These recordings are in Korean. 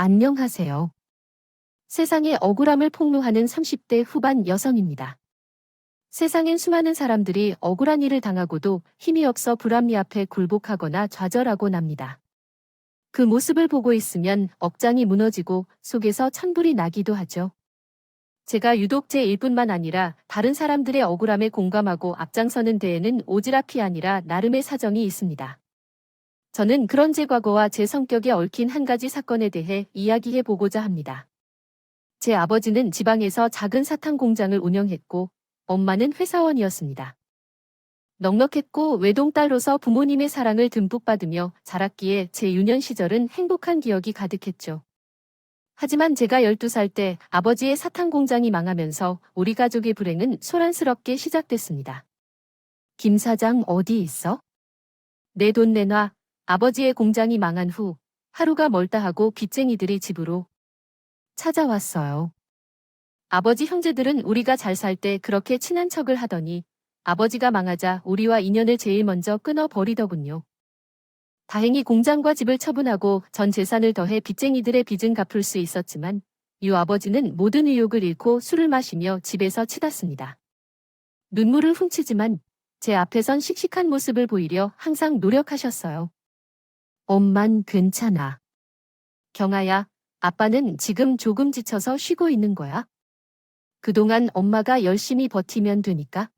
안녕하세요. 세상의 억울함을 폭로하는 30대 후반 여성입니다. 세상엔 수많은 사람들이 억울한 일을 당하고도 힘이 없어 불합리 앞에 굴복하거나 좌절하곤 합니다. 그 모습을 보고 있으면 억장이 무너지고 속에서 천불이 나기도 하죠. 제가 유독 제 일뿐만 아니라 다른 사람들의 억울함에 공감하고 앞장서는 데에는 오지랖이 아니라 나름의 사정이 있습니다. 저는 그런 제 과거와 제 성격에 얽힌 한 가지 사건에 대해 이야기해 보고자 합니다. 제 아버지는 지방에서 작은 사탕 공장을 운영했고, 엄마는 회사원이었습니다. 넉넉했고 외동딸로서 부모님의 사랑을 듬뿍 받으며 자랐기에 제 유년 시절은 행복한 기억이 가득했죠. 하지만 제가 12살 때 아버지의 사탕 공장이 망하면서 우리 가족의 불행은 소란스럽게 시작됐습니다. 김 사장 어디 있어? 내 돈 내놔. 아버지의 공장이 망한 후 하루가 멀다 하고 빚쟁이들이 집으로 찾아왔어요. 아버지 형제들은 우리가 잘 살 때 그렇게 친한 척을 하더니 아버지가 망하자 우리와 인연을 제일 먼저 끊어버리더군요. 다행히 공장과 집을 처분하고 전 재산을 더해 빚쟁이들의 빚은 갚을 수 있었지만 유 아버지는 모든 의욕을 잃고 술을 마시며 집에서 치닫습니다. 눈물을 훔치지만 제 앞에선 씩씩한 모습을 보이려 항상 노력하셨어요. 엄만 괜찮아. 경아야, 아빠는 지금 조금 지쳐서 쉬고 있는 거야. 그동안 엄마가 열심히 버티면 되니까.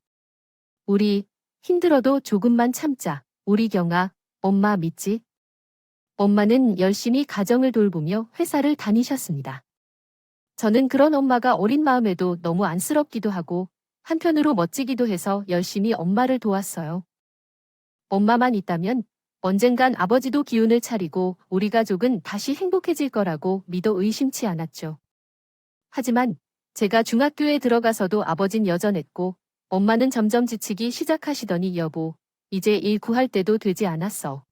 우리 힘들어도 조금만 참자. 우리 경아, 엄마 믿지? 엄마는 열심히 가정을 돌보며 회사를 다니셨습니다. 저는 그런 엄마가 어린 마음에도 너무 안쓰럽기도 하고 한편으로 멋지기도 해서 열심히 엄마를 도왔어요. 엄마만 있다면 언젠간 아버지도 기운을 차리고 우리 가족은 다시 행복해질 거라고 믿어 의심치 않았죠. 하지만 제가 중학교에 들어가서도 아버진 여전했고 엄마는 점점 지치기 시작하시더니 여보, 이제 일 구할 때도 되지 않았어.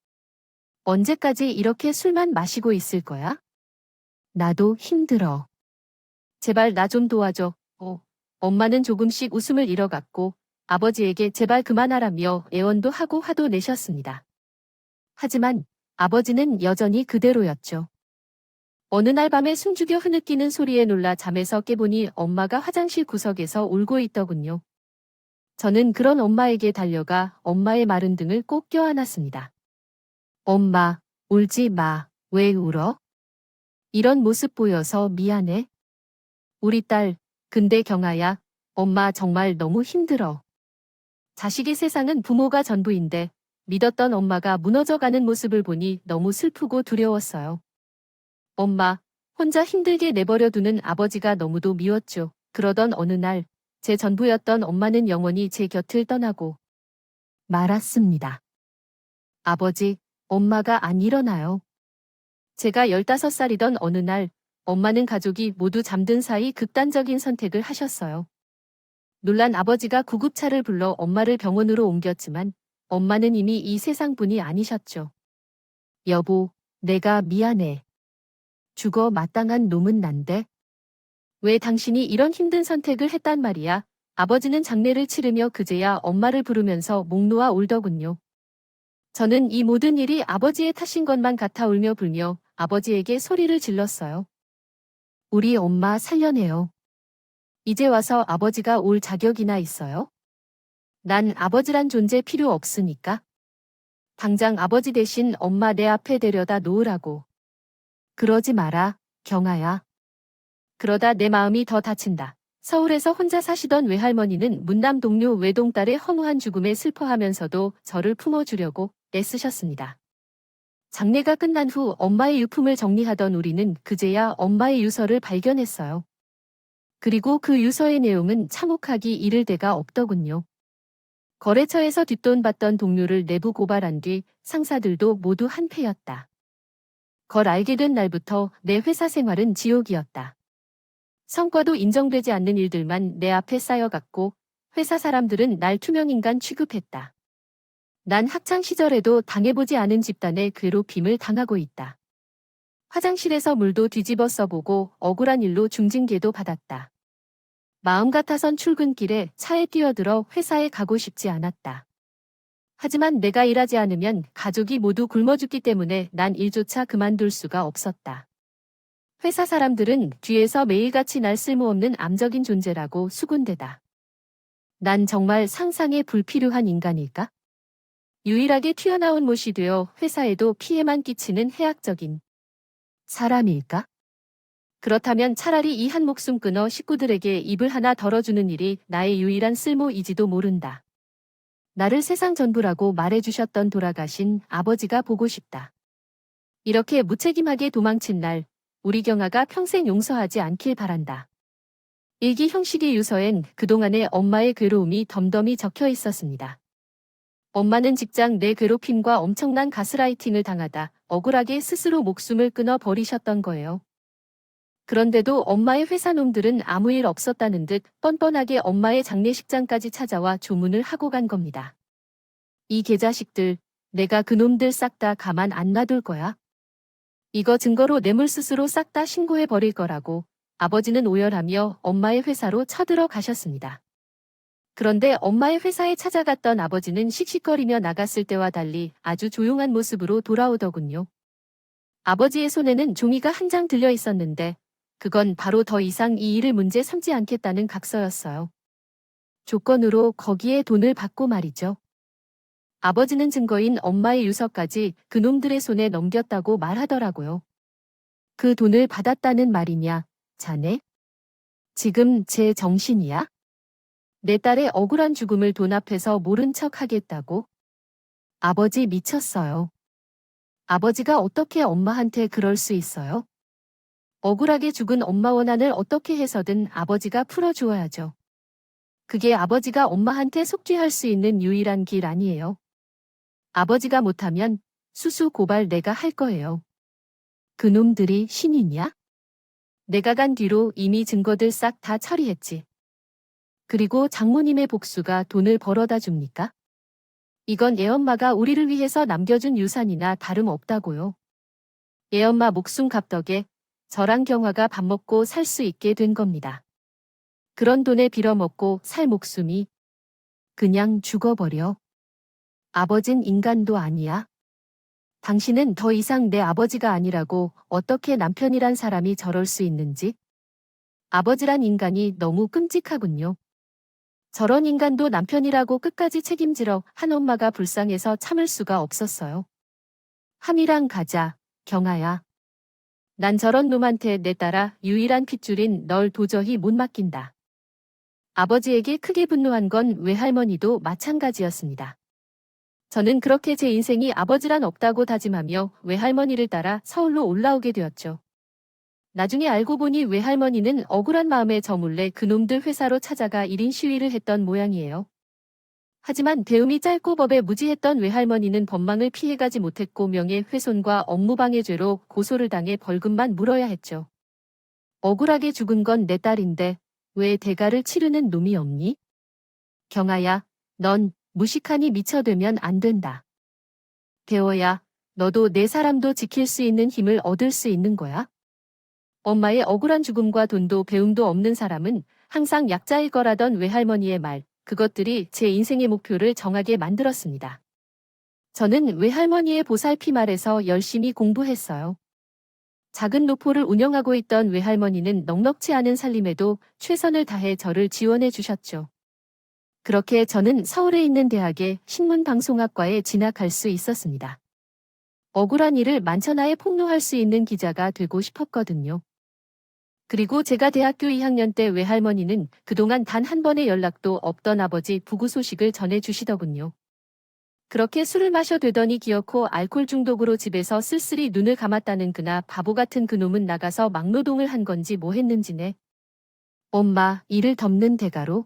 언제까지 이렇게 술만 마시고 있을 거야? 나도 힘들어. 제발 나 좀 도와줘. 엄마는 조금씩 웃음을 잃어갔고 아버지에게 제발 그만하라며 애원도 하고 화도 내셨습니다. 하지만 아버지는 여전히 그대로였죠. 어느 날 밤에 숨죽여 흐느끼는 소리에 놀라 잠에서 깨보니 엄마가 화장실 구석에서 울고 있더군요. 저는 그런 엄마에게 달려가 엄마의 마른 등을 꼭 껴안았습니다. 엄마, 울지 마. 왜 울어? 이런 모습 보여서 미안해. 우리 딸, 근데 경아야, 엄마 정말 너무 힘들어. 자식의 세상은 부모가 전부인데 믿었던 엄마가 무너져가는 모습을 보니 너무 슬프고 두려웠어요. 엄마, 혼자 힘들게 내버려 두는 아버지가 너무도 미웠죠. 그러던 어느 날, 제 전부였던 엄마는 영원히 제 곁을 떠나고 말았습니다. 아버지, 엄마가 안 일어나요. 제가 15살이던 어느 날, 엄마는 가족이 모두 잠든 사이 극단적인 선택을 하셨어요. 놀란 아버지가 구급차를 불러 엄마를 병원으로 옮겼지만 엄마는 이미 이 세상 분이 아니셨죠. 여보, 내가 미안해. 죽어 마땅한 놈은 난데? 왜 당신이 이런 힘든 선택을 했단 말이야? 아버지는 장례를 치르며 그제야 엄마를 부르면서 목 놓아 울더군요. 저는 이 모든 일이 아버지의 탓인 것만 같아 울며 불며 아버지에게 소리를 질렀어요. 우리 엄마 살려내요. 이제 와서 아버지가 올 자격이나 있어요? 난 아버지란 존재 필요 없으니까. 당장 아버지 대신 엄마 내 앞에 데려다 놓으라고. 그러지 마라, 경아야. 그러다 내 마음이 더 다친다. 서울에서 혼자 사시던 외할머니는 문남 동료 외동딸의 허무한 죽음에 슬퍼하면서도 저를 품어주려고 애쓰셨습니다. 장례가 끝난 후 엄마의 유품을 정리하던 우리는 그제야 엄마의 유서를 발견했어요. 그리고 그 유서의 내용은 참혹하기 이를 데가 없더군요. 거래처에서 뒷돈 받던 동료를 내부 고발한 뒤 상사들도 모두 한패였다. 걸 알게 된 날부터 내 회사 생활은 지옥이었다. 성과도 인정되지 않는 일들만 내 앞에 쌓여갔고 회사 사람들은 날 투명인간 취급했다. 난 학창 시절에도 당해보지 않은 집단의 괴롭힘을 당하고 있다. 화장실에서 물도 뒤집어 써보고 억울한 일로 중징계도 받았다. 마음 같아선 출근길에 차에 뛰어들어 회사에 가고 싶지 않았다. 하지만 내가 일하지 않으면 가족이 모두 굶어 죽기 때문에 난 일조차 그만둘 수가 없었다. 회사 사람들은 뒤에서 매일같이 날 쓸모없는 암적인 존재라고 수군대다. 난 정말 상상에 불필요한 인간일까? 유일하게 튀어나온 못이 되어 회사에도 피해만 끼치는 해악적인 사람일까? 그렇다면 차라리 이 한 목숨 끊어 식구들에게 입을 하나 덜어주는 일이 나의 유일한 쓸모이지도 모른다. 나를 세상 전부라고 말해주셨던 돌아가신 아버지가 보고 싶다. 이렇게 무책임하게 도망친 날, 우리 경아가 평생 용서하지 않길 바란다. 일기 형식의 유서엔 그동안의 엄마의 괴로움이 덤덤히 적혀 있었습니다. 엄마는 직장 내 괴롭힘과 엄청난 가스라이팅을 당하다 억울하게 스스로 목숨을 끊어 버리셨던 거예요. 그런데도 엄마의 회사 놈들은 아무 일 없었다는 듯 뻔뻔하게 엄마의 장례식장까지 찾아와 조문을 하고 간 겁니다. 이 개자식들, 내가 그놈들 싹 다 가만 안 놔둘 거야. 이거 증거로 뇌물수수로 싹 다 신고해 버릴 거라고 아버지는 오열하며 엄마의 회사로 쳐들어 가셨습니다. 그런데 엄마의 회사에 찾아갔던 아버지는 씩씩거리며 나갔을 때와 달리 아주 조용한 모습으로 돌아오더군요. 아버지의 손에는 종이가 한 장 들려 있었는데 그건 바로 더 이상 이 일을 문제 삼지 않겠다는 각서였어요. 조건으로 거기에 돈을 받고 말이죠. 아버지는 증거인 엄마의 유서까지 그놈들의 손에 넘겼다고 말하더라고요. 그 돈을 받았다는 말이냐, 자네? 지금 제 정신이야? 내 딸의 억울한 죽음을 돈 앞에서 모른 척 하겠다고? 아버지 미쳤어요. 아버지가 어떻게 엄마한테 그럴 수 있어요? 억울하게 죽은 엄마 원한을 어떻게 해서든 아버지가 풀어주어야죠. 그게 아버지가 엄마한테 속죄할 수 있는 유일한 길 아니에요. 아버지가 못하면 수수 고발 내가 할 거예요. 그놈들이 신이냐? 내가 간 뒤로 이미 증거들 싹 다 처리했지. 그리고 장모님의 복수가 돈을 벌어다 줍니까? 이건 애엄마가 우리를 위해서 남겨준 유산이나 다름없다고요. 애엄마 목숨 값 덕에 저랑 경화가 밥 먹고 살 수 있게 된 겁니다. 그런 돈에 빌어먹고 살 목숨이 그냥 죽어버려. 아버진 인간도 아니야. 당신은 더 이상 내 아버지가 아니라고 어떻게 남편이란 사람이 저럴 수 있는지. 아버지란 인간이 너무 끔찍하군요. 저런 인간도 남편이라고 끝까지 책임지러 한 엄마가 불쌍해서 참을 수가 없었어요. 함이랑 가자, 경아야. 난 저런 놈한테 내 딸아 유일한 핏줄인 널 도저히 못 맡긴다. 아버지에게 크게 분노한 건 외할머니도 마찬가지였습니다. 저는 그렇게 제 인생이 아버지란 없다고 다짐하며 외할머니를 따라 서울로 올라오게 되었죠. 나중에 알고 보니 외할머니는 억울한 마음에 저 몰래 그놈들 회사로 찾아가 1인 시위를 했던 모양이에요. 하지만 배움이 짧고 법에 무지했던 외할머니는 법망을 피해가지 못했고 명예훼손과 업무방해죄로 고소를 당해 벌금만 물어야 했죠. 억울하게 죽은 건 내 딸인데 왜 대가를 치르는 놈이 없니? 경아야, 넌 무식하니 미쳐되면 안 된다. 배워야 너도 내 사람도 지킬 수 있는 힘을 얻을 수 있는 거야. 엄마의 억울한 죽음과 돈도 배움도 없는 사람은 항상 약자일 거라던 외할머니의 말, 그것들이 제 인생의 목표를 정하게 만들었습니다. 저는 외할머니의 보살핌 아래서 열심히 공부했어요. 작은 노포를 운영하고 있던 외할머니는 넉넉치 않은 살림에도 최선을 다해 저를 지원해 주셨죠. 그렇게 저는 서울에 있는 대학의 신문방송학과에 진학할 수 있었습니다. 억울한 일을 만천하에 폭로할 수 있는 기자가 되고 싶었거든요. 그리고 제가 대학교 2학년 때 외할머니는 그동안 단 한 번의 연락도 없던 아버지 부고 소식을 전해주시더군요. 그렇게 술을 마셔 되더니 기어코 알코올 중독으로 집에서 쓸쓸히 눈을 감았다는 그나 바보 같은 그놈은 나가서 막노동을 한 건지 뭐 했는지네. 엄마, 이를 덮는 대가로?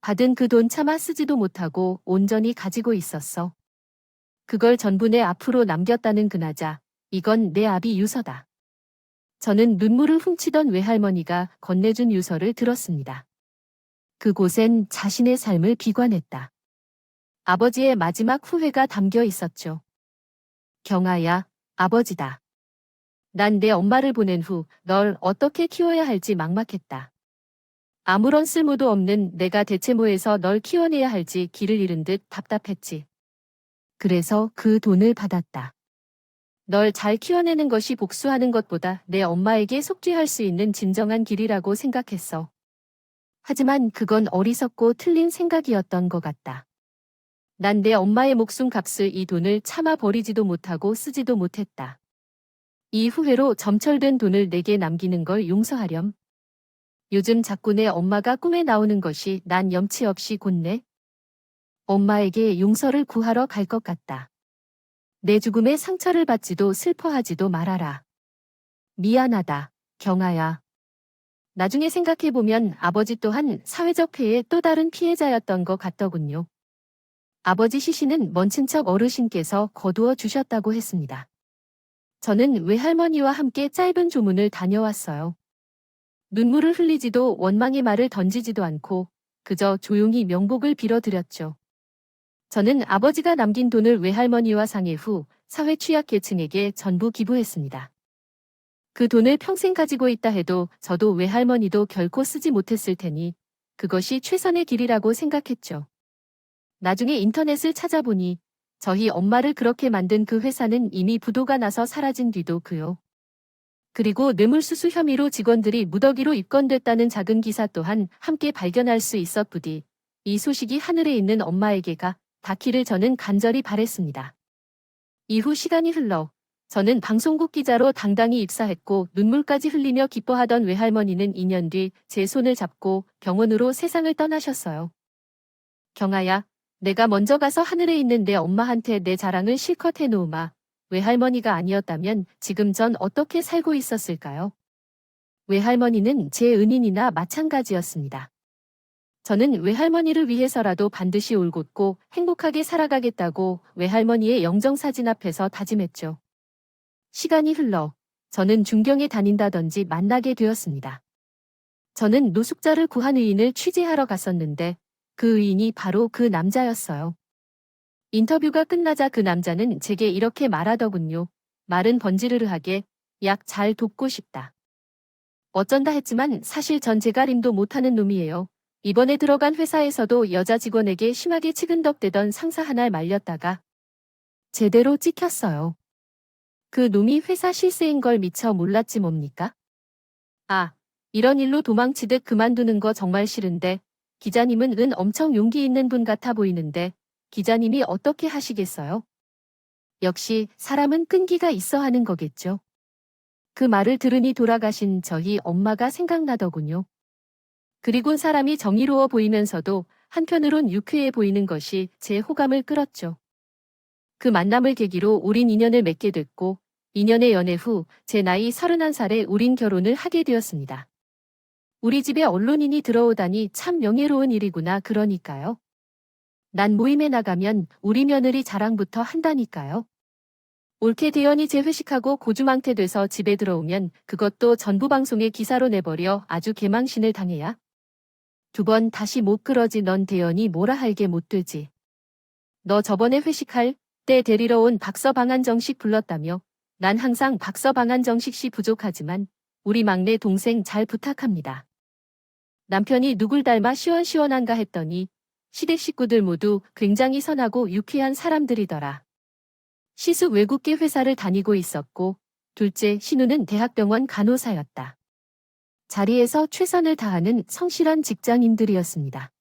받은 그 돈 차마 쓰지도 못하고 온전히 가지고 있었어. 그걸 전부 내 앞으로 남겼다는 그나자, 이건 내 아비 유서다. 저는 눈물을 훔치던 외할머니가 건네준 유서를 들었습니다. 그곳엔 자신의 삶을 비관했다. 아버지의 마지막 후회가 담겨 있었죠. 경아야, 아버지다. 난 내 엄마를 보낸 후 널 어떻게 키워야 할지 막막했다. 아무런 쓸모도 없는 내가 대체 뭐해서 널 키워내야 할지 길을 잃은 듯 답답했지. 그래서 그 돈을 받았다. 널 잘 키워내는 것이 복수하는 것보다 내 엄마에게 속죄할 수 있는 진정한 길이라고 생각했어. 하지만 그건 어리석고 틀린 생각이었던 것 같다. 난 내 엄마의 목숨 값을 이 돈을 차마 버리지도 못하고 쓰지도 못했다. 이 후회로 점철된 돈을 내게 남기는 걸 용서하렴. 요즘 자꾸 내 엄마가 꿈에 나오는 것이 난 염치 없이 곧내 엄마에게 용서를 구하러 갈 것 같다. 내 죽음에 상처를 받지도 슬퍼하지도 말아라. 미안하다, 경아야. 나중에 생각해보면 아버지 또한 사회적 폐해의 또 다른 피해자였던 것 같더군요. 아버지 시신은 먼 친척 어르신께서 거두어 주셨다고 했습니다. 저는 외할머니와 함께 짧은 조문을 다녀왔어요. 눈물을 흘리지도 원망의 말을 던지지도 않고 그저 조용히 명복을 빌어드렸죠. 저는 아버지가 남긴 돈을 외할머니와 상해 후 사회 취약계층에게 전부 기부했습니다. 그 돈을 평생 가지고 있다 해도 저도 외할머니도 결코 쓰지 못했을 테니 그것이 최선의 길이라고 생각했죠. 나중에 인터넷을 찾아보니 저희 엄마를 그렇게 만든 그 회사는 이미 부도가 나서 사라진 뒤도 그요. 그리고 뇌물수수 혐의로 직원들이 무더기로 입건됐다는 작은 기사 또한 함께 발견할 수 있어 부디 이 소식이 하늘에 있는 엄마에게가 닿기를 저는 간절히 바랬습니다. 이후 시간이 흘러 저는 방송국 기자로 당당히 입사했고 눈물까지 흘리며 기뻐하던 외할머니는 2년 뒤 제 손을 잡고 병원으로 세상을 떠나셨어요. 경아야, 내가 먼저 가서 하늘에 있는 내 엄마한테 내 자랑을 실컷 해놓으마. 외할머니가 아니었다면 지금 전 어떻게 살고 있었을까요? 외할머니는 제 은인이나 마찬가지였습니다. 저는 외할머니를 위해서라도 반드시 올곧고 행복하게 살아가겠다고 외할머니의 영정사진 앞에서 다짐했죠. 시간이 흘러 저는 중경에 다닌다든지 만나게 되었습니다. 저는 노숙자를 구한 의인을 취재하러 갔었는데 그 의인이 바로 그 남자였어요. 인터뷰가 끝나자 그 남자는 제게 이렇게 말하더군요. 말은 번지르르하게 약 잘 돕고 싶다. 어쩐다 했지만 사실 전 제가림도 못하는 놈이에요. 이번에 들어간 회사에서도 여자 직원에게 심하게 치근덕대던 상사 하나를 말렸다가 제대로 찍혔어요. 그 놈이 회사 실세인 걸 미처 몰랐지 뭡니까? 아, 이런 일로 도망치듯 그만두는 거 정말 싫은데 기자님은 엄청 용기 있는 분 같아 보이는데 기자님이 어떻게 하시겠어요? 역시 사람은 끈기가 있어 하는 거겠죠. 그 말을 들으니 돌아가신 저희 엄마가 생각나더군요. 그리곤 사람이 정의로워 보이면서도 한편으론 유쾌해 보이는 것이 제 호감을 끌었죠. 그 만남을 계기로 우린 인연을 맺게 됐고 2년의 연애 후 제 나이 31살에 우린 결혼을 하게 되었습니다. 우리 집에 언론인이 들어오다니 참 명예로운 일이구나 그러니까요. 난 모임에 나가면 우리 며느리 자랑부터 한다니까요. 올케 대연이 제 회식하고 고주망태 돼서 집에 들어오면 그것도 전부 방송에 기사로 내버려 아주 개망신을 당해야. 2번 다시 못 그러지 넌 대연이 뭐라 할게 못 되지. 너 저번에 회식할 때 데리러 온 박서방한정식 불렀다며. 난 항상 박서방한정식 씨 부족하지만 우리 막내 동생 잘 부탁합니다. 남편이 누굴 닮아 시원시원한가 했더니 시댁 식구들 모두 굉장히 선하고 유쾌한 사람들이더라. 시숙 외국계 회사를 다니고 있었고 둘째 신우는 대학병원 간호사였다. 자리에서 최선을 다하는 성실한 직장인들이었습니다.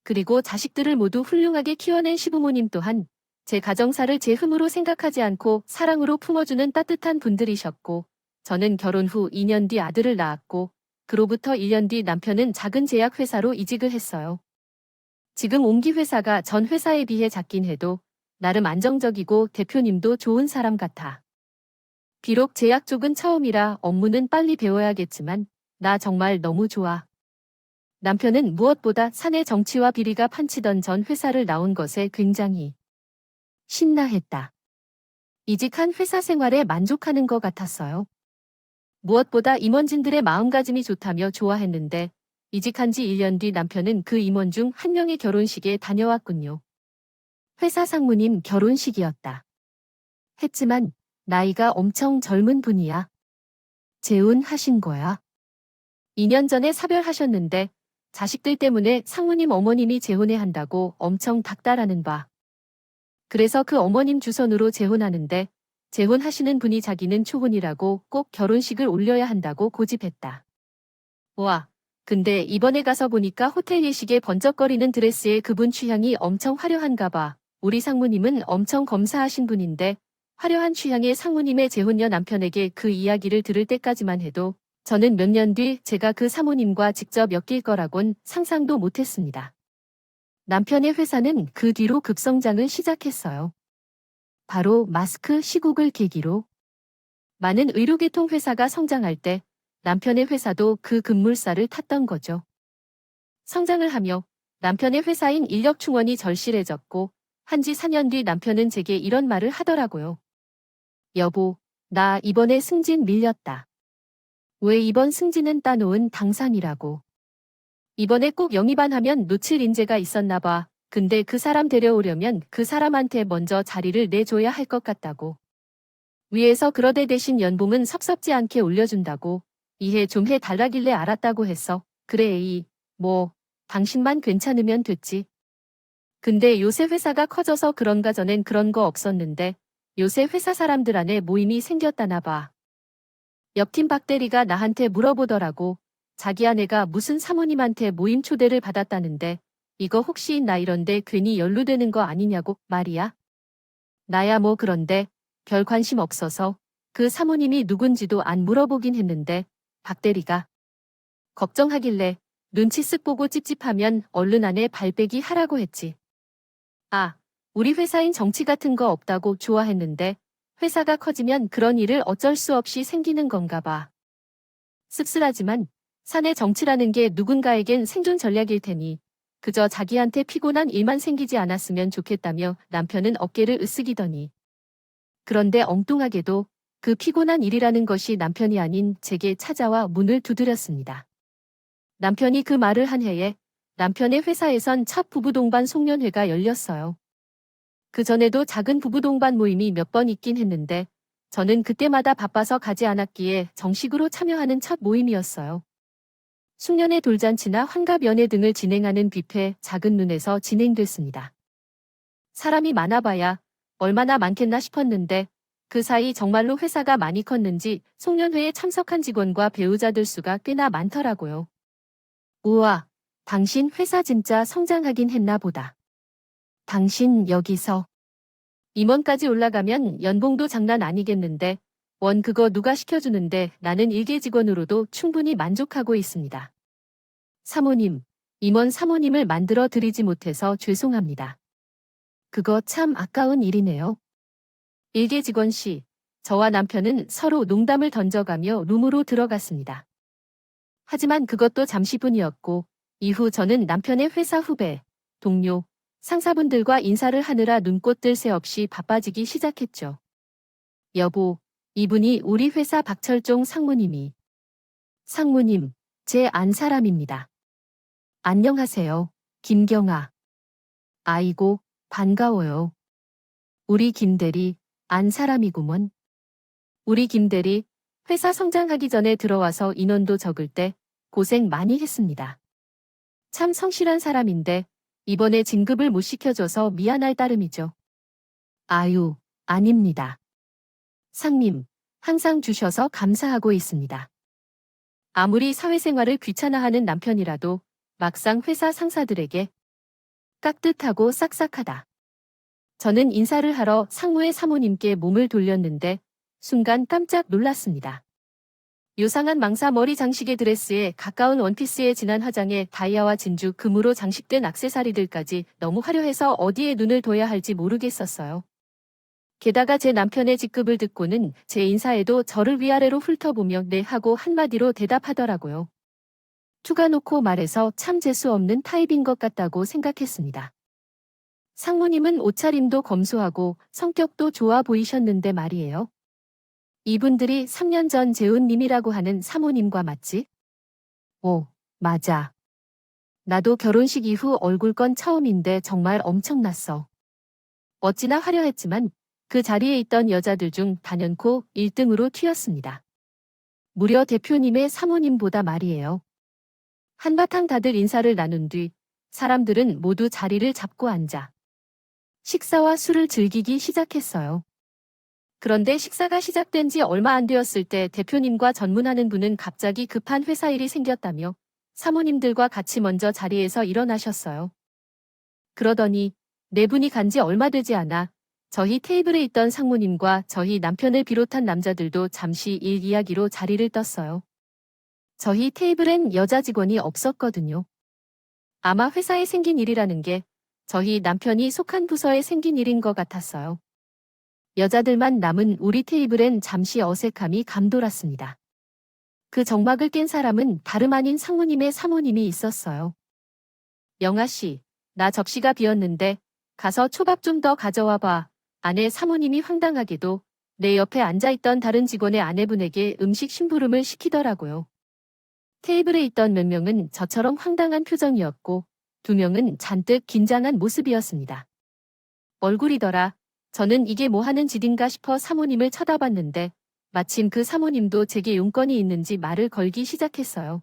그리고 자식들을 모두 훌륭하게 키워낸 시부모님 또한 제 가정사를 제 흠으로 생각하지 않고 사랑으로 품어주는 따뜻한 분들이셨고 저는 결혼 후 2년 뒤 아들을 낳았고 그로부터 1년 뒤 남편은 작은 제약회사로 이직을 했어요. 지금 옮기 회사가 전 회사에 비해 작긴 해도 나름 안정적이고 대표님도 좋은 사람 같아. 비록 제약 쪽은 처음이라 업무는 빨리 배워야겠지만 나 정말 너무 좋아. 남편은 무엇보다 사내 정치와 비리가 판치던 전 회사를 나온 것에 굉장히 신나했다. 이직한 회사 생활에 만족하는 것 같았어요. 무엇보다 임원진들의 마음가짐이 좋다며 좋아했는데 이직한 지 1년 뒤 남편은 그 임원 중 한 명의 결혼식에 다녀왔군요. 회사 상무님 결혼식이었다. 했지만 나이가 엄청 젊은 분이야. 재혼하신 거야. 2년 전에 사별하셨는데 자식들 때문에 상무님 어머님이 재혼해 한다고 엄청 닥달하는 바. 그래서 그 어머님 주선으로 재혼하는데 재혼하시는 분이 자기는 초혼이라고 꼭 결혼식을 올려야 한다고 고집했다. 와, 근데 이번에 가서 보니까 호텔 예식에 번쩍거리는 드레스에 그분 취향이 엄청 화려한가 봐. 우리 상무님은 엄청 검사하신 분인데 화려한 취향의 상무님의 재혼녀 남편에게 그 이야기를 들을 때까지만 해도 저는 몇 년 뒤 제가 그 사모님과 직접 엮일 거라곤 상상도 못했습니다. 남편의 회사는 그 뒤로 급성장을 시작했어요. 바로 마스크 시국을 계기로 많은 의료계통 회사가 성장할 때 남편의 회사도 그 급물살을 탔던 거죠. 성장을 하며 남편의 회사인 인력충원이 절실해졌고 한지 4년 뒤 남편은 제게 이런 말을 하더라고요. 여보, 나 이번에 승진 밀렸다. 왜 이번 승진은 따놓은 당상이라고. 이번에 꼭 영입안 하면 놓칠 인재가 있었나 봐. 근데 그 사람 데려오려면 그 사람한테 먼저 자리를 내줘야 할 것 같다고. 위에서 그러대 대신 연봉은 섭섭지 않게 올려준다고. 이해 좀 해달라길래 알았다고 했어. 그래 에이, 뭐 당신만 괜찮으면 됐지. 근데 요새 회사가 커져서 그런가 전엔 그런 거 없었는데 요새 회사 사람들 안에 모임이 생겼다나 봐. 옆팀 박대리가 나한테 물어보더라고. 자기 아내가 무슨 사모님한테 모임 초대를 받았다는데 이거 혹시 나 이런데 괜히 연루되는 거 아니냐고 말이야. 나야 뭐 그런데 별 관심 없어서 그 사모님이 누군지도 안 물어보긴 했는데 박대리가 걱정하길래 눈치 쓱 보고 찝찝하면 얼른 안에 발빼기 하라고 했지. 아, 우리 회사인 정치 같은 거 없다고 좋아했는데 회사가 커지면 그런 일을 어쩔 수 없이 생기는 건가 봐. 씁쓸하지만 사내 정치라는 게 누군가에겐 생존 전략일 테니 그저 자기한테 피곤한 일만 생기지 않았으면 좋겠다며 남편은 어깨를 으쓱이더니 그런데 엉뚱하게도 그 피곤한 일이라는 것이 남편이 아닌 제게 찾아와 문을 두드렸습니다. 남편이 그 말을 한 해에 남편의 회사에선 첫 부부동반 송년회가 열렸어요. 그전에도 작은 부부동반 모임이 몇 번 있긴 했는데 저는 그때마다 바빠서 가지 않았기에 정식으로 참여하는 첫 모임이었어요. 숙련회 돌잔치나 환갑 연회 등을 진행하는 뷔페 작은 눈에서 진행됐습니다. 사람이 많아봐야 얼마나 많겠나 싶었는데 그 사이 정말로 회사가 많이 컸는지 송년회에 참석한 직원과 배우자들 수가 꽤나 많더라고요. 우와, 당신 회사 진짜 성장하긴 했나 보다. 당신 여기서 임원까지 올라가면 연봉도 장난 아니겠는데 원 그거 누가 시켜주는데 나는 일개 직원으로도 충분히 만족하고 있습니다. 사모님, 임원 사모님을 만들어 드리지 못해서 죄송합니다. 그거 참 아까운 일이네요. 일개 직원 씨, 저와 남편은 서로 농담을 던져가며 룸으로 들어갔습니다. 하지만 그것도 잠시뿐이었고 이후 저는 남편의 회사 후배, 동료, 상사분들과 인사를 하느라 눈꽃 뜰 새 없이 바빠지기 시작했죠. 여보, 이분이 우리 회사 박철종 상무님이. 상무님, 제 안 사람입니다. 안녕하세요, 김경아. 아이고, 반가워요. 우리 김대리, 안 사람이구먼. 우리 김대리, 회사 성장하기 전에 들어와서 인원도 적을 때 고생 많이 했습니다. 참 성실한 사람인데 이번에 진급을 못 시켜줘서 미안할 따름이죠. 아유, 아닙니다. 상님, 항상 주셔서 감사하고 있습니다. 아무리 사회생활을 귀찮아하는 남편이라도 막상 회사 상사들에게 깍듯하고 싹싹하다. 저는 인사를 하러 상무의 사모님께 몸을 돌렸는데 순간 깜짝 놀랐습니다. 요상한 망사 머리 장식의 드레스에 가까운 원피스에 진한 화장에 다이아와 진주, 금으로 장식된 액세서리들까지 너무 화려해서 어디에 눈을 둬야 할지 모르겠었어요. 게다가 제 남편의 직급을 듣고는 제 인사에도 저를 위아래로 훑어보며 네 하고 한마디로 대답하더라고요. 투가 놓고 말해서 참 재수 없는 타입인 것 같다고 생각했습니다. 상무님은 옷차림도 검소하고 성격도 좋아 보이셨는데 말이에요. 이분들이 3년 전 재훈님이라고 하는 사모님과 맞지? 오, 맞아. 나도 결혼식 이후 얼굴 건 처음인데 정말 엄청났어. 어찌나 화려했지만 그 자리에 있던 여자들 중 단연코 1등으로 튀었습니다. 무려 대표님의 사모님보다 말이에요. 한바탕 다들 인사를 나눈 뒤 사람들은 모두 자리를 잡고 앉아 식사와 술을 즐기기 시작했어요. 그런데 식사가 시작된 지 얼마 안 되었을 때 대표님과 전문하는 분은 갑자기 급한 회사 일이 생겼다며 사모님들과 같이 먼저 자리에서 일어나셨어요. 그러더니 네 분이 간지 얼마 되지 않아 저희 테이블에 있던 상무님과 저희 남편을 비롯한 남자들도 잠시 일 이야기로 자리를 떴어요. 저희 테이블엔 여자 직원이 없었거든요. 아마 회사에 생긴 일이라는 게 저희 남편이 속한 부서에 생긴 일인 것 같았어요. 여자들만 남은 우리 테이블엔 잠시 어색함이 감돌았습니다. 그 정막을 깬 사람은 다름 아닌 상무님의 사모님이 있었어요. 영아 씨, 나 접시가 비었는데 가서 초밥 좀 더 가져와 봐. 아내 사모님이 황당하게도 내 옆에 앉아있던 다른 직원의 아내분에게 음식 심부름을 시키더라고요. 테이블에 있던 몇 명은 저처럼 황당한 표정이었고 2명은 잔뜩 긴장한 모습이었습니다. 얼굴이더라. 저는 이게 뭐 하는 짓인가 싶어 사모님을 쳐다봤는데 마침 그 사모님도 제게 용건이 있는지 말을 걸기 시작했어요.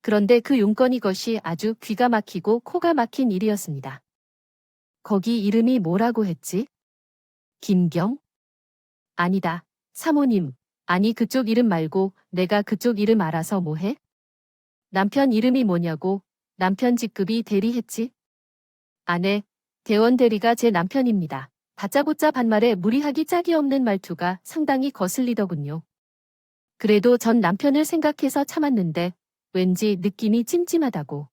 그런데 그 용건이 것이 아주 귀가 막히고 코가 막힌 일이었습니다. 거기 이름이 뭐라고 했지? 김경? 아니다. 사모님. 아니 그쪽 이름 말고 내가 그쪽 이름 알아서 뭐해? 남편 이름이 뭐냐고. 남편 직급이 대리했지? 아내. 대원 대리가 제 남편입니다. 다짜고짜 반말에 무리하기 짝이 없는 말투가 상당히 거슬리더군요. 그래도 전 남편을 생각해서 참았는데 왠지 느낌이 찜찜하다고.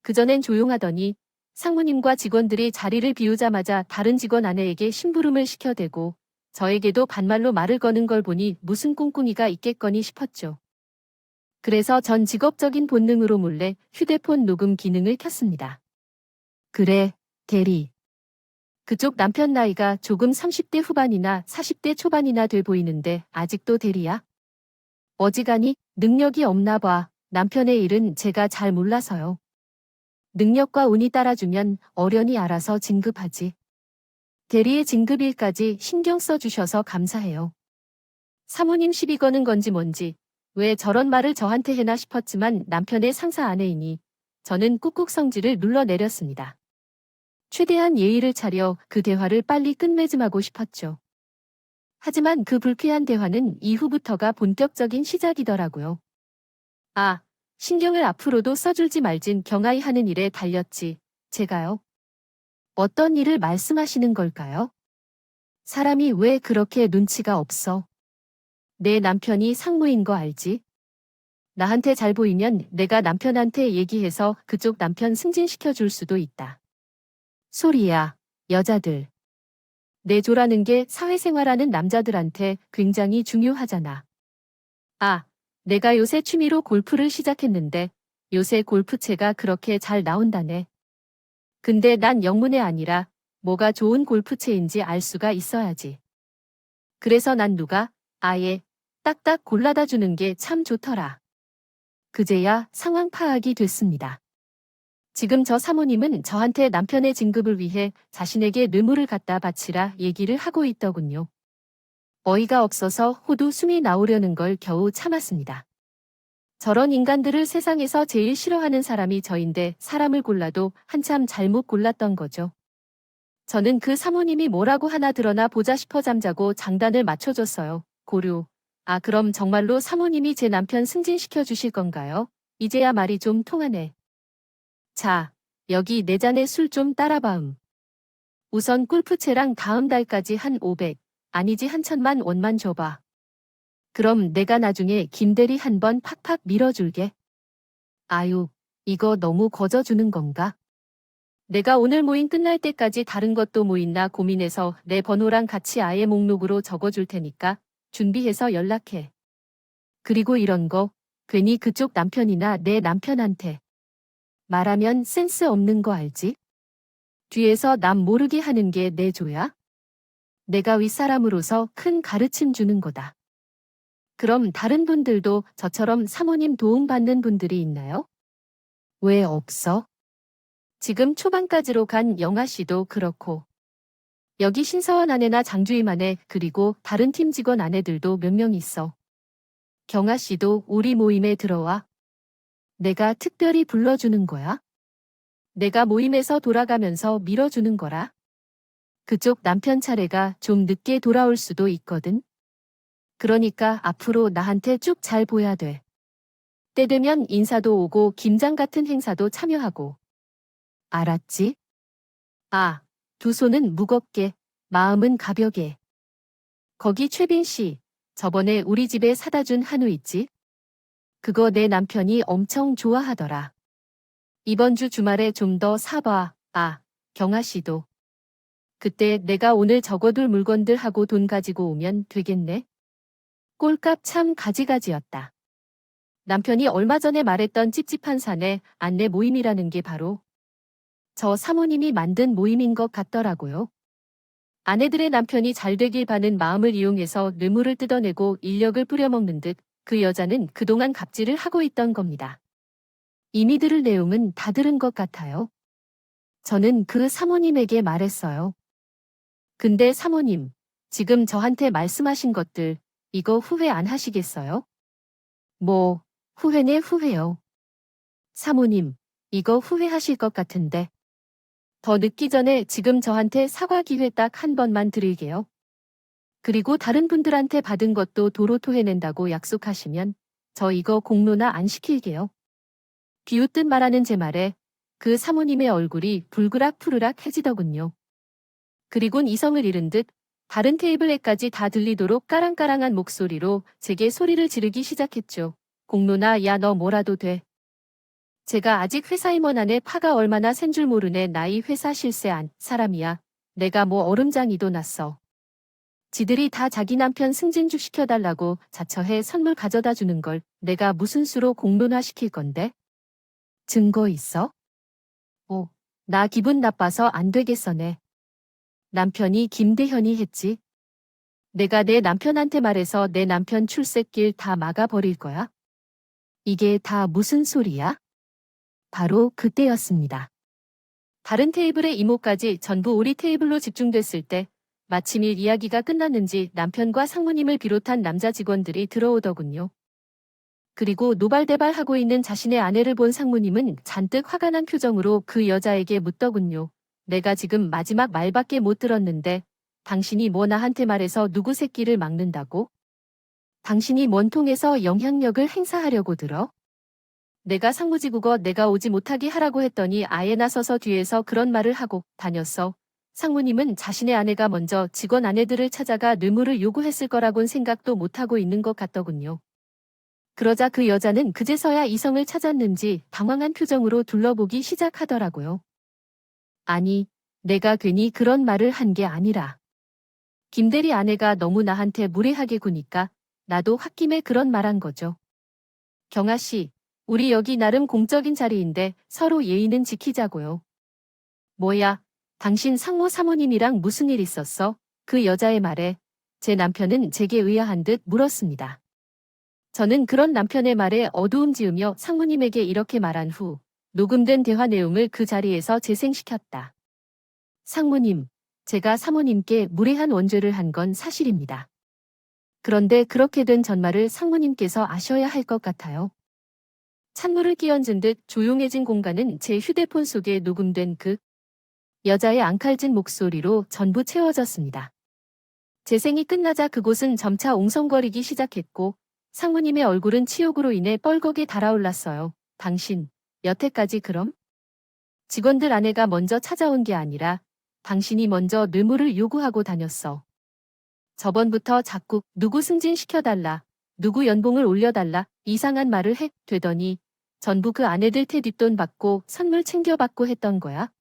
그전엔 조용하더니 상무님과 직원들이 자리를 비우자마자 다른 직원 아내에게 심부름을 시켜대고 저에게도 반말로 말을 거는 걸 보니 무슨 꿍꿍이가 있겠거니 싶었죠. 그래서 전 직업적인 본능으로 몰래 휴대폰 녹음 기능을 켰습니다. 그래, 대리. 그쪽 남편 나이가 조금 30대 후반이나 40대 초반이나 돼 보이는데 아직도 대리야? 어지간히 능력이 없나 봐. 남편의 일은 제가 잘 몰라서요. 능력과 운이 따라주면 어련히 알아서 진급하지. 대리의 진급일까지 신경 써주셔서 감사해요. 사모님 시비 거는 건지 뭔지 왜 저런 말을 저한테 해나 싶었지만 남편의 상사 아내이니 저는 꾹꾹 성질을 눌러내렸습니다. 최대한 예의를 차려 그 대화를 빨리 끝맺음하고 싶었죠. 하지만 그 불쾌한 대화는 이후부터가 본격적인 시작이더라고요. 아, 신경을 앞으로도 써줄지 말진 경아이 하는 일에 달렸지. 제가요? 어떤 일을 말씀하시는 걸까요? 사람이 왜 그렇게 눈치가 없어? 내 남편이 상무인 거 알지? 나한테 잘 보이면 내가 남편한테 얘기해서 그쪽 남편 승진시켜줄 수도 있다. 소리야, 여자들. 내조라는 게 사회생활하는 남자들한테 굉장히 중요하잖아. 아, 내가 요새 취미로 골프를 시작했는데 요새 골프채가 그렇게 잘 나온다네. 근데 난 영문이 아니라 뭐가 좋은 골프채인지 알 수가 있어야지. 그래서 난 누가 아예 딱딱 골라다 주는 게 참 좋더라. 그제야 상황 파악이 됐습니다. 지금 저 사모님은 저한테 남편의 진급을 위해 자신에게 뇌물을 갖다 바치라 얘기를 하고 있더군요. 어이가 없어서 호두 숨이 나오려는 걸 겨우 참았습니다. 저런 인간들을 세상에서 제일 싫어하는 사람이 저인데 사람을 골라도 한참 잘못 골랐던 거죠. 저는 그 사모님이 뭐라고 하나 드러나 보자 싶어 잠자고 장단을 맞춰줬어요. 고류. 아 그럼 정말로 사모님이 제 남편 승진시켜 주실 건가요? 이제야 말이 좀 통하네. 자, 여기 네 잔의 술 좀 따라봐음. 우선 골프채랑 다음 달까지 한 500, 아니지 한 1000만 원만 줘봐. 그럼 내가 나중에 김대리 한번 팍팍 밀어줄게. 아유, 이거 너무 거저주는 건가? 내가 오늘 모임 끝날 때까지 다른 것도 뭐 있나 고민해서 내 번호랑 같이 아예 목록으로 적어줄 테니까 준비해서 연락해. 그리고 이런 거 괜히 그쪽 남편이나 내 남편한테 말하면 센스 없는 거 알지? 뒤에서 남 모르게 하는 게 내 조야? 내가 윗사람으로서 큰 가르침 주는 거다. 그럼 다른 분들도 저처럼 사모님 도움받는 분들이 있나요? 왜 없어? 지금 초반까지로 간 영아 씨도 그렇고 여기 신서원 아내나 장주임 아내 그리고 다른 팀 직원 아내들도 몇 명 있어. 경아 씨도 우리 모임에 들어와. 내가 특별히 불러주는 거야? 내가 모임에서 돌아가면서 밀어주는 거라. 그쪽 남편 차례가 좀 늦게 돌아올 수도 있거든. 그러니까 앞으로 나한테 쭉 잘 보여야 돼. 때 되면 인사도 오고 김장 같은 행사도 참여하고. 알았지? 아, 두 손은 무겁게, 마음은 가벼게. 거기 최빈 씨, 저번에 우리 집에 사다 준 한우 있지? 그거 내 남편이 엄청 좋아하더라. 이번 주 주말에 좀 더 사봐. 아, 경아 씨도. 그때 내가 오늘 적어둘 물건들 하고 돈 가지고 오면 되겠네. 꼴값 참 가지가지였다. 남편이 얼마 전에 말했던 찝찝한 사내 안내 모임이라는 게 바로 저 사모님이 만든 모임인 것 같더라고요. 아내들의 남편이 잘 되길 바는 마음을 이용해서 뇌물을 뜯어내고 인력을 뿌려먹는 듯 그 여자는 그동안 갑질을 하고 있던 겁니다. 이미 들을 내용은 다 들은 것 같아요. 저는 그 사모님에게 말했어요. 근데 사모님, 지금 저한테 말씀하신 것들, 이거 후회 안 하시겠어요? 뭐, 후회네 후회요. 사모님, 이거 후회하실 것 같은데. 더 늦기 전에 지금 저한테 사과 기회 딱 한 번만 드릴게요. 그리고 다른 분들한테 받은 것도 도로 토해낸다고 약속하시면 저 이거 공로나 안 시킬게요. 비웃듯 말하는 제 말에 그 사모님의 얼굴이 불그락 푸르락 해지더군요. 그리곤 이성을 잃은 듯 다른 테이블에까지 다 들리도록 까랑까랑한 목소리로 제게 소리를 지르기 시작했죠. 공로나 야 너 뭐라도 돼. 제가 아직 회사 임원 안에 파가 얼마나 센 줄 모르네. 나이 회사 실세 안 사람이야. 내가 뭐 얼음장이도 났어. 지들이 다 자기 남편 승진주 시켜달라고 자처해 선물 가져다 주는 걸 내가 무슨 수로 공론화시킬 건데? 증거 있어? 나 기분 나빠서 안 되겠어네. 남편이 김대현이 했지. 내가 내 남편한테 말해서 내 남편 출세길 다 막아버릴 거야? 이게 다 무슨 소리야? 바로 그때였습니다. 다른 테이블의 이모까지 전부 우리 테이블로 집중됐을 때 마침 일 이야기가 끝났는지 남편과 상무님을 비롯한 남자 직원들이 들어오더군요. 그리고 노발대발하고 있는 자신의 아내를 본 상무님은 잔뜩 화가 난 표정으로 그 여자에게 묻더군요. 내가 지금 마지막 말밖에 못 들었는데 당신이 뭐 나한테 말해서 누구 새끼를 막는다고? 당신이 뭔 통해서 영향력을 행사하려고 들어? 내가 상무지국어 내가 오지 못하게 하라고 했더니 아예 나서서 뒤에서 그런 말을 하고 다녔어. 상무님은 자신의 아내가 먼저 직원 아내들을 찾아가 뇌물을 요구했을 거라곤 생각도 못하고 있는 것 같더군요. 그러자 그 여자는 그제서야 이성을 찾았는지 당황한 표정으로 둘러보기 시작하더라고요. 아니, 내가 괜히 그런 말을 한 게 아니라. 김대리 아내가 너무 나한테 무례하게 구니까 나도 홧김에 그런 말한 거죠. 경아 씨, 우리 여기 나름 공적인 자리인데 서로 예의는 지키자고요. 뭐야, 당신 상무 사모님이랑 무슨 일 있었어? 그 여자의 말에 제 남편은 제게 의아한 듯 물었습니다. 저는 그런 남편의 말에 어두움 지으며 상무님에게 이렇게 말한 후 녹음된 대화 내용을 그 자리에서 재생시켰다. 상무님, 제가 사모님께 무례한 원죄를 한 건 사실입니다. 그런데 그렇게 된 전말을 상무님께서 아셔야 할 것 같아요. 찬물을 끼얹은 듯 조용해진 공간은 제 휴대폰 속에 녹음된 그 여자의 앙칼진 목소리로 전부 채워졌습니다. 재생이 끝나자 그곳은 점차 옹성거리기 시작했고 상무님의 얼굴은 치욕으로 인해 뻘겋게 달아올랐어요. 당신, 여태까지 그럼? 직원들 아내가 먼저 찾아온 게 아니라 당신이 먼저 뇌물을 요구하고 다녔어. 저번부터 자꾸 누구 승진시켜달라, 누구 연봉을 올려달라 이상한 말을 해 되더니 전부 그 아내들 뒷돈 받고 선물 챙겨받고 했던 거야?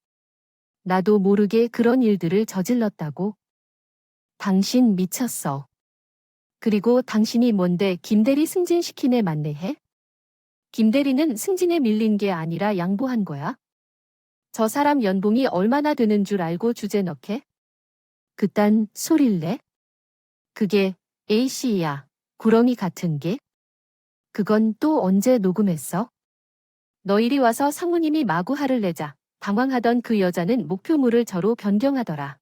나도 모르게 그런 일들을 저질렀다고? 당신 미쳤어. 그리고 당신이 뭔데 김대리 승진시키네 만내해? 김대리는 승진에 밀린 게 아니라 양보한 거야? 저 사람 연봉이 얼마나 되는 줄 알고 주제 넣게? 그딴 소릴래? 그게 A씨야. 구렁이 같은 게? 그건 또 언제 녹음했어? 너 이리 와서 상무님이 마구 화를 내자 당황하던 그 여자는 목표물을 저로 변경하더라.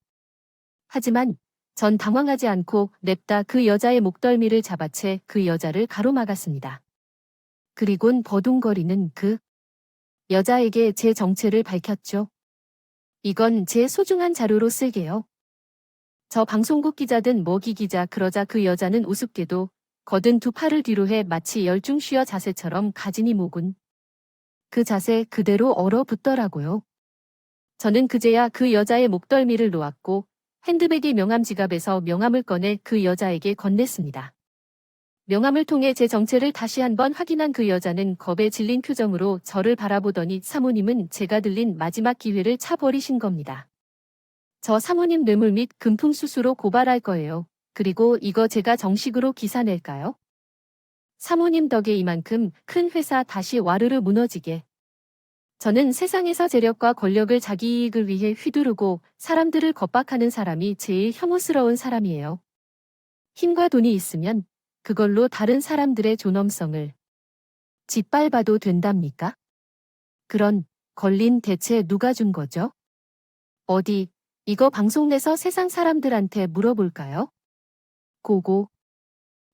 하지만 전 당황하지 않고 냅다 그 여자의 목덜미를 잡아채 그 여자를 가로막았습니다. 그리곤 버둥거리는 그 여자에게 제 정체를 밝혔죠. 이건 제 소중한 자료로 쓸게요. 저 방송국 기자든 뭐기 기자 그러자 그 여자는 우습게도 거든 두 팔을 뒤로 해 마치 열중쉬어 자세처럼 가지니 목은 그 자세 그대로 얼어붙더라고요. 저는 그제야 그 여자의 목덜미를 놓았고 핸드백의 명함 지갑에서 명함을 꺼내 그 여자에게 건넸습니다. 명함을 통해 제 정체를 다시 한번 확인한 그 여자는 겁에 질린 표정으로 저를 바라보더니 사모님은 제가 들린 마지막 기회를 차버리신 겁니다. 저 사모님 뇌물 및 금품수수로 고발할 거예요. 그리고 이거 제가 정식으로 기사 낼까요? 사모님 덕에 이만큼 큰 회사 다시 와르르 무너지게. 저는 세상에서 재력과 권력을 자기 이익을 위해 휘두르고 사람들을 겁박하는 사람이 제일 혐오스러운 사람이에요. 힘과 돈이 있으면 그걸로 다른 사람들의 존엄성을 짓밟아도 된답니까? 그런 권린 대체 누가 준 거죠? 어디 이거 방송 내서 세상 사람들한테 물어볼까요? 고고.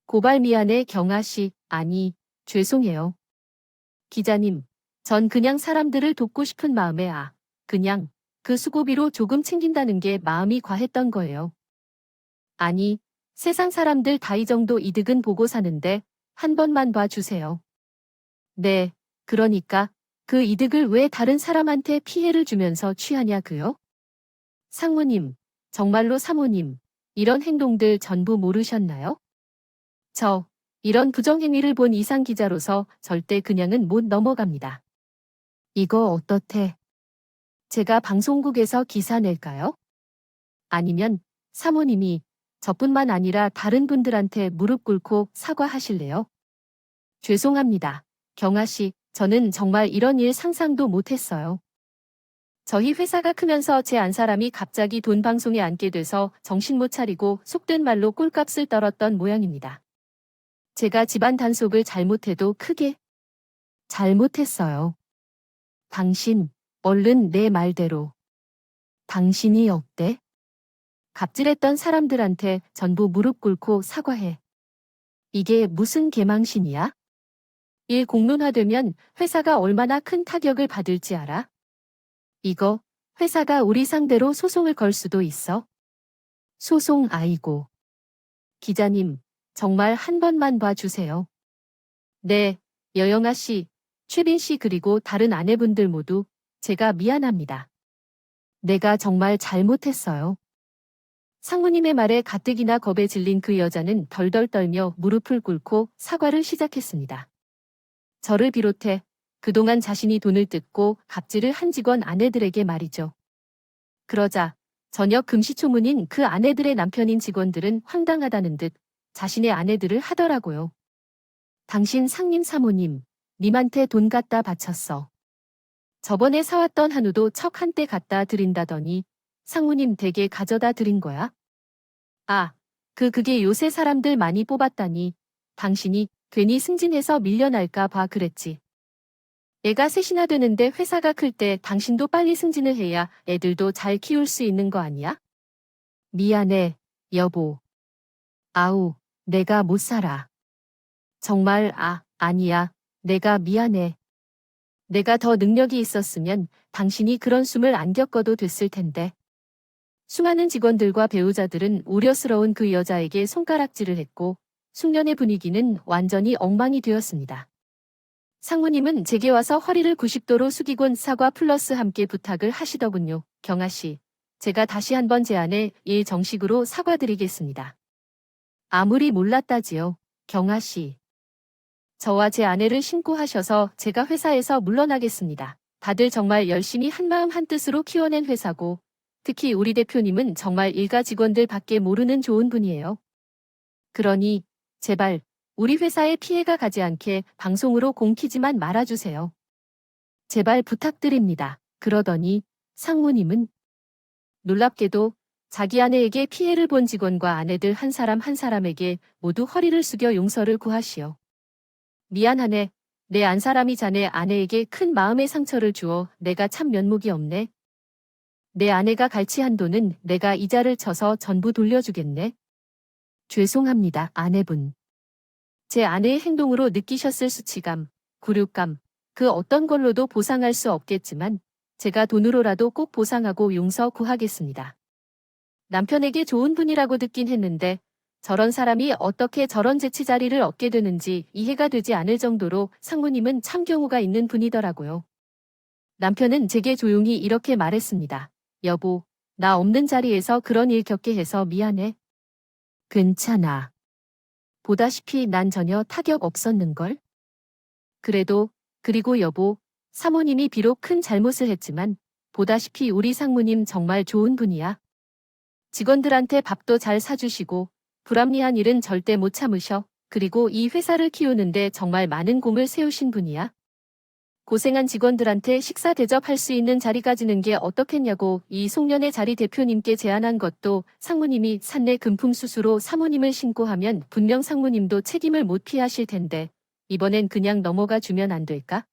고발 미안해 경아 씨. 아니, 죄송해요. 기자님, 전 그냥 사람들을 돕고 싶은 마음에 그냥 그 수고비로 조금 챙긴다는 게 마음이 과했던 거예요. 아니, 세상 사람들 다 이 정도 이득은 보고 사는데 한 번만 봐주세요. 네, 그러니까 그 이득을 왜 다른 사람한테 피해를 주면서 취하냐고요? 상무님, 정말로 사모님, 이런 행동들 전부 모르셨나요? 저, 이런 부정행위를 본 이상 기자로서 절대 그냥은 못 넘어갑니다. 이거 어떻대? 제가 방송국에서 기사 낼까요? 아니면 사모님이 저뿐만 아니라 다른 분들한테 무릎 꿇고 사과하실래요? 죄송합니다. 경아 씨, 저는 정말 이런 일 상상도 못했어요. 저희 회사가 크면서 제 안 사람이 갑자기 돈 방송에 앉게 돼서 정신 못 차리고 속된 말로 꼴값을 떨었던 모양입니다. 제가 집안 단속을 잘못해도 크게 잘못했어요. 당신, 얼른 내 말대로. 당신이 어때? 갑질했던 사람들한테 전부 무릎 꿇고 사과해. 이게 무슨 개망신이야? 일 공론화되면 회사가 얼마나 큰 타격을 받을지 알아? 이거 회사가 우리 상대로 소송을 걸 수도 있어. 소송 아이고. 기자님, 정말 한 번만 봐주세요. 네, 여영아 씨, 최빈 씨 그리고 다른 아내분들 모두 제가 미안합니다. 내가 정말 잘못했어요. 상무님의 말에 가뜩이나 겁에 질린 그 여자는 덜덜 떨며 무릎을 꿇고 사과를 시작했습니다. 저를 비롯해 그동안 자신이 돈을 뜯고 갑질을 한 직원 아내들에게 말이죠. 그러자 저녁 금시초문인 그 아내들의 남편인 직원들은 황당하다는 듯 자신의 아내들을 하더라고요. 당신 상님 사모님, 님한테 돈 갖다 바쳤어. 저번에 사왔던 한우도 척 한때 갖다 드린다더니 상무님 댁에 가져다 드린 거야? 그게 요새 사람들 많이 뽑았다니 당신이 괜히 승진해서 밀려날까 봐 그랬지. 애가 셋이나 되는데 회사가 클 때 당신도 빨리 승진을 해야 애들도 잘 키울 수 있는 거 아니야? 미안해, 여보. 아우, 내가 못 살아. 정말 아니야. 내가 미안해. 내가 더 능력이 있었으면 당신이 그런 숨을 안 겪어도 됐을 텐데. 수많은 직원들과 배우자들은 우려스러운 그 여자에게 손가락질을 했고 숙련의 분위기는 완전히 엉망이 되었습니다. 상무님은 제게 와서 허리를 90도로 숙이곤 사과 플러스 함께 부탁을 하시더군요. 경아 씨, 제가 다시 한번 제 아내 일 정식으로 사과드리겠습니다. 아무리 몰랐다지요, 경아 씨. 저와 제 아내를 신고하셔서 제가 회사에서 물러나겠습니다. 다들 정말 열심히 한마음 한뜻으로 키워낸 회사고 특히 우리 대표님은 정말 일가 직원들 밖에 모르는 좋은 분이에요. 그러니 제발 우리 회사에 피해가 가지 않게 방송으로 공키지만 말아주세요. 제발 부탁드립니다. 그러더니 상무님은 놀랍게도 자기 아내에게 피해를 본 직원과 아내들 한 사람 한 사람에게 모두 허리를 숙여 용서를 구하시오. 미안하네. 내 안 사람이 자네 아내에게 큰 마음의 상처를 주어 내가 참 면목이 없네. 내 아내가 갈취한 돈은 내가 이자를 쳐서 전부 돌려주겠네. 죄송합니다, 아내분. 제 아내의 행동으로 느끼셨을 수치감, 굴욕감, 그 어떤 걸로도 보상할 수 없겠지만 제가 돈으로라도 꼭 보상하고 용서 구하겠습니다. 남편에게 좋은 분이라고 듣긴 했는데 저런 사람이 어떻게 저런 재치 자리를 얻게 되는지 이해가 되지 않을 정도로 상무님은 참 경우가 있는 분이더라고요. 남편은 제게 조용히 이렇게 말했습니다. 여보, 나 없는 자리에서 그런 일 겪게 해서 미안해. 괜찮아. 보다시피 난 전혀 타격 없었는걸? 그래도, 그리고 여보, 사모님이 비록 큰 잘못을 했지만, 보다시피 우리 상무님 정말 좋은 분이야. 직원들한테 밥도 잘 사주시고, 불합리한 일은 절대 못 참으셔. 그리고 이 회사를 키우는데 정말 많은 공을 세우신 분이야. 고생한 직원들한테 식사 대접할 수 있는 자리가 지는 게 어떻겠냐고 이 송년회 자리 대표님께 제안한 것도 상무님이 산내 금품수수로 사모님을 신고하면 분명 상무님도 책임을 못 피하실 텐데 이번엔 그냥 넘어가 주면 안 될까?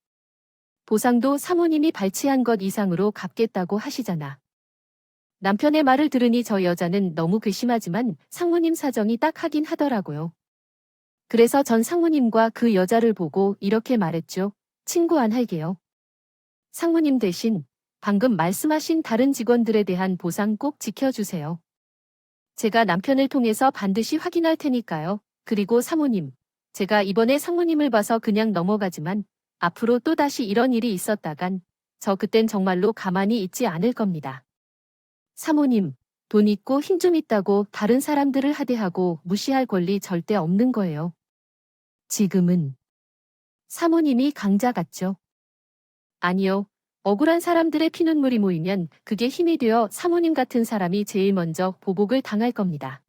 보상도 사모님이 발치한 것 이상으로 갚겠다고 하시잖아. 남편의 말을 들으니 저 여자는 너무 괘씸하지만 상무님 사정이 딱 하긴 하더라고요. 그래서 전 상무님과 그 여자를 보고 이렇게 말했죠. 친구 안 할게요. 상무님 대신 방금 말씀하신 다른 직원들에 대한 보상 꼭 지켜주세요. 제가 남편을 통해서 반드시 확인할 테니까요. 그리고 사모님, 제가 이번에 상무님을 봐서 그냥 넘어가지만 앞으로 또다시 이런 일이 있었다간 저 그땐 정말로 가만히 있지 않을 겁니다. 사모님, 돈 있고 힘 좀 있다고 다른 사람들을 하대하고 무시할 권리 절대 없는 거예요. 지금은 사모님이 강자 같죠? 아니요. 억울한 사람들의 피눈물이 모이면 그게 힘이 되어 사모님 같은 사람이 제일 먼저 보복을 당할 겁니다.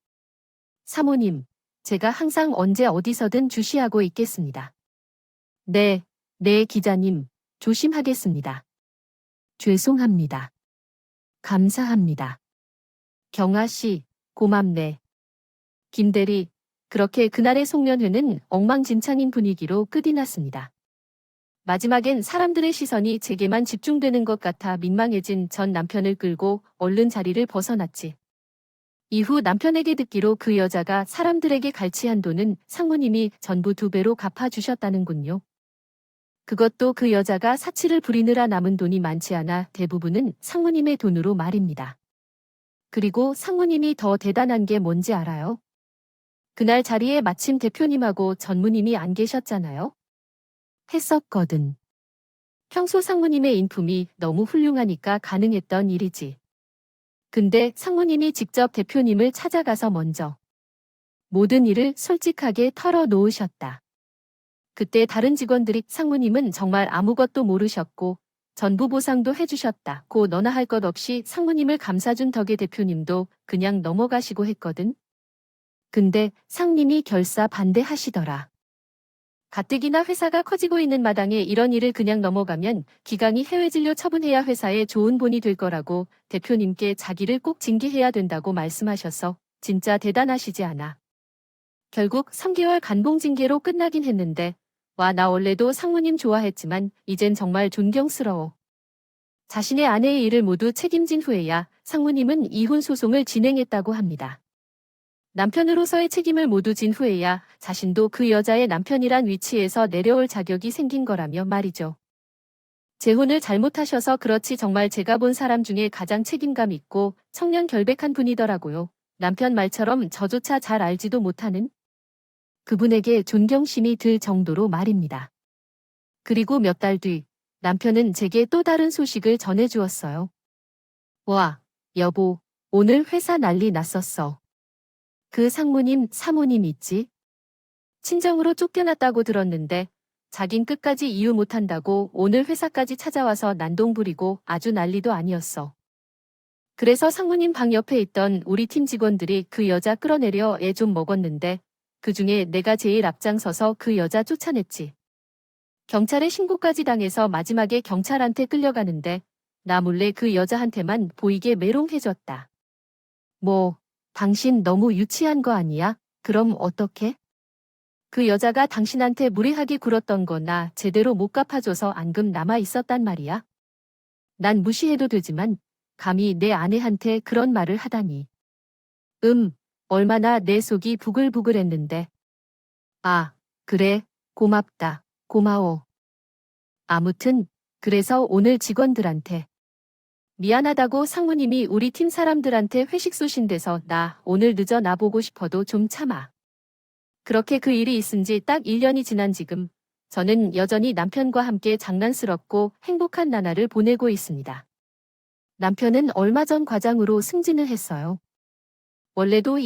사모님, 제가 항상 언제 어디서든 주시하고 있겠습니다. 네, 네 기자님, 조심하겠습니다. 죄송합니다. 감사합니다. 경아 씨, 고맙네. 김대리, 그렇게 그날의 송년회는 엉망진창인 분위기로 끝이 났습니다. 마지막엔 사람들의 시선이 제게만 집중되는 것 같아 민망해진 전 남편을 끌고 얼른 자리를 벗어났지. 이후 남편에게 듣기로 그 여자가 사람들에게 갈취한 돈은 상무님이 전부 2배로 갚아주셨다는군요. 그것도 그 여자가 사치를 부리느라 남은 돈이 많지 않아 대부분은 상무님의 돈으로 말입니다. 그리고 상무님이 더 대단한 게 뭔지 알아요? 그날 자리에 마침 대표님하고 전무님이 안 계셨잖아요. 했었거든. 평소 상무님의 인품이 너무 훌륭하니까 가능했던 일이지. 근데 상무님이 직접 대표님을 찾아가서 먼저 모든 일을 솔직하게 털어놓으셨다. 그때 다른 직원들이 상무님은 정말 아무것도 모르셨고 전부 보상도 해주셨다. 고 너나 할 것 없이 상무님을 감싸준 덕에 대표님도 그냥 넘어가시고 했거든. 근데 상님이 결사 반대하시더라. 가뜩이나 회사가 커지고 있는 마당에 이런 일을 그냥 넘어가면 기강이 해외 진료 처분해야 회사에 좋은 본이 될 거라고 대표님께 자기를 꼭 징계해야 된다고 말씀하셔서 진짜 대단하시지 않아. 결국 3개월 간봉 징계로 끝나긴 했는데 와 나 원래도 상무님 좋아했지만 이젠 정말 존경스러워. 자신의 아내의 일을 모두 책임진 후에야 상무님은 이혼 소송을 진행했다고 합니다. 남편으로서의 책임을 모두 진 후에야 자신도 그 여자의 남편이란 위치에서 내려올 자격이 생긴 거라며 말이죠. 재혼을 잘못하셔서 그렇지 정말 제가 본 사람 중에 가장 책임감 있고 청렴 결백한 분이더라고요. 남편 말처럼 저조차 잘 알지도 못하는 그분에게 존경심이 들 정도로 말입니다. 그리고 몇 달 뒤 남편은 제게 또 다른 소식을 전해주었어요. 와, 여보, 오늘 회사 난리 났었어. 그 상무님, 사모님 있지? 친정으로 쫓겨났다고 들었는데 자긴 끝까지 이유 못한다고 오늘 회사까지 찾아와서 난동 부리고 아주 난리도 아니었어. 그래서 상무님 방 옆에 있던 우리 팀 직원들이 그 여자 끌어내려 애 좀 먹었는데 그중에 내가 제일 앞장서서 그 여자 쫓아냈지. 경찰에 신고까지 당해서 마지막에 경찰한테 끌려가는데 나 몰래 그 여자한테만 보이게 메롱해줬다. 뭐, 당신 너무 유치한 거 아니야? 그럼 어떡해? 그 여자가 당신한테 무례하게 굴었던 거 나 제대로 못 갚아줘서 앙금 남아 있었단 말이야. 난 무시해도 되지만 감히 내 아내한테 그런 말을 하다니. 얼마나 내 속이 부글부글했는데. 아, 그래, 고맙다, 고마워. 아무튼 그래서 오늘 직원들한테 미안하다고 상무님이 우리 팀 사람들한테 회식 쏘신대서 나 오늘 늦어 나보고 싶어도 좀 참아. 그렇게 그 일이 있은 지 딱 1년이 지난 지금 저는 여전히 남편과 함께 장난스럽고 행복한 나날을 보내고 있습니다. 남편은 얼마 전 과장으로 승진을 했어요. 원래도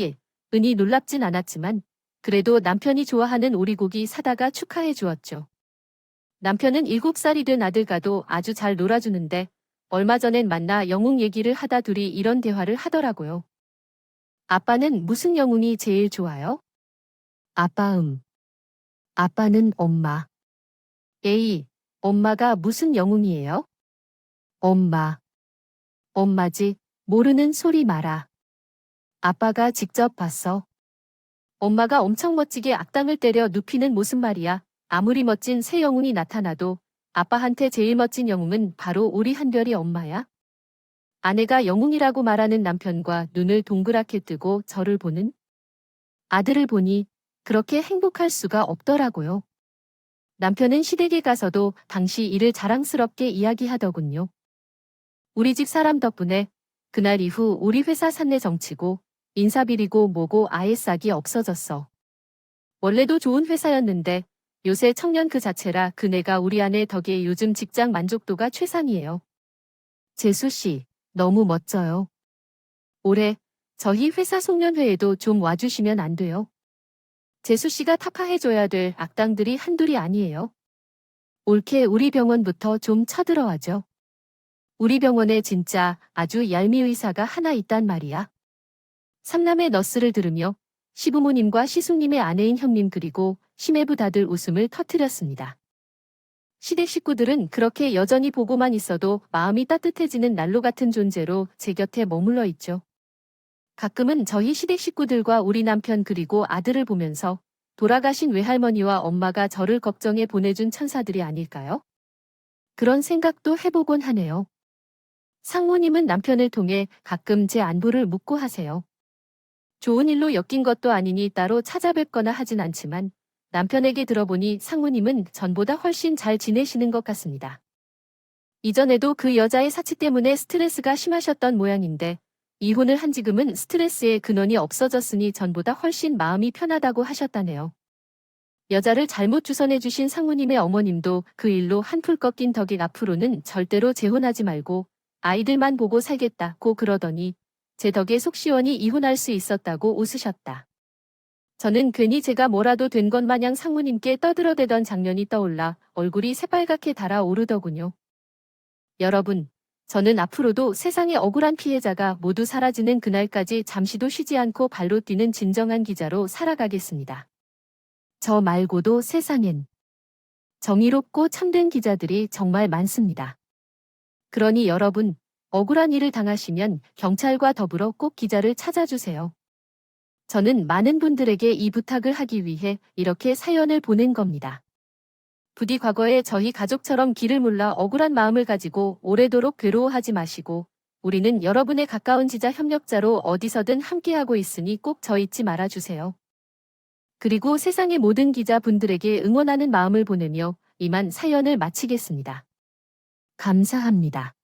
은이 놀랍진 않았지만 그래도 남편이 좋아하는 오리고기 사다가 축하해 주었죠. 남편은 7살이 된 아들과도 아주 잘 놀아주는데 얼마 전엔 만나 영웅 얘기를 하다 둘이 이런 대화를 하더라고요. 아빠는 무슨 영웅이 제일 좋아요? 아빠 아빠는 엄마. 에이, 엄마가 무슨 영웅이에요? 엄마. 엄마지. 모르는 소리 마라. 아빠가 직접 봤어. 엄마가 엄청 멋지게 악당을 때려 눕히는 모습 말이야. 아무리 멋진 새 영웅이 나타나도 아빠한테 제일 멋진 영웅은 바로 우리 한별이 엄마야. 아내가 영웅이라고 말하는 남편과 눈을 동그랗게 뜨고 저를 보는 아들을 보니 그렇게 행복할 수가 없더라고요. 남편은 시댁에 가서도 당시 일을 자랑스럽게 이야기하더군요. 우리 집 사람 덕분에 그날 이후 우리 회사 산내 정치고 인사비리고 뭐고 아예 싹이 없어졌어. 원래도 좋은 회사였는데 요새 청년 그 자체라 그네가 우리 아내 덕에 요즘 직장 만족도가 최상이에요. 재수 씨, 너무 멋져요. 올해 저희 회사 송년회에도 좀 와주시면 안 돼요? 재수 씨가 타파해줘야 될 악당들이 한둘이 아니에요. 올케 우리 병원부터 좀 쳐들어와죠. 우리 병원에 진짜 아주 얄미 의사가 하나 있단 말이야. 삼남의 너스를 들으며 시부모님과 시숙님의 아내인 형님 그리고 심해부 다들 웃음을 터뜨렸습니다. 시댁 식구들은 그렇게 여전히 보고만 있어도 마음이 따뜻해지는 난로 같은 존재로 제 곁에 머물러 있죠. 가끔은 저희 시댁 식구들과 우리 남편 그리고 아들을 보면서 돌아가신 외할머니와 엄마가 저를 걱정해 보내준 천사들이 아닐까요? 그런 생각도 해보곤 하네요. 상무님은 남편을 통해 가끔 제 안부를 묻고 하세요. 좋은 일로 엮인 것도 아니니 따로 찾아뵙거나 하진 않지만 남편에게 들어보니 상무님은 전보다 훨씬 잘 지내시는 것 같습니다. 이전에도 그 여자의 사치 때문에 스트레스가 심하셨던 모양인데 이혼을 한 지금은 스트레스의 근원이 없어졌으니 전보다 훨씬 마음이 편하다고 하셨다네요. 여자를 잘못 주선해 주신 상무님의 어머님도 그 일로 한풀 꺾인 덕에 앞으로는 절대로 재혼하지 말고 아이들만 보고 살겠다고 그러더니 제 덕에 속 시원히 이혼할 수 있었다고 웃으셨다. 저는 괜히 제가 뭐라도 된 것 마냥 상무님께 떠들어대던 장면이 떠올라 얼굴이 새빨갛게 달아오르더군요. 여러분, 저는 앞으로도 세상의 억울한 피해자가 모두 사라지는 그날까지 잠시도 쉬지 않고 발로 뛰는 진정한 기자로 살아가겠습니다. 저 말고도 세상엔 정의롭고 참된 기자들이 정말 많습니다. 그러니 여러분, 억울한 일을 당하시면 경찰과 더불어 꼭 기자를 찾아주세요. 저는 많은 분들에게 이 부탁을 하기 위해 이렇게 사연을 보낸 겁니다. 부디 과거에 저희 가족처럼 길을 몰라 억울한 마음을 가지고 오래도록 괴로워하지 마시고 우리는 여러분의 가까운 지자 협력자로 어디서든 함께하고 있으니 꼭 저 잊지 말아주세요. 그리고 세상의 모든 기자분들에게 응원하는 마음을 보내며 이만 사연을 마치겠습니다. 감사합니다.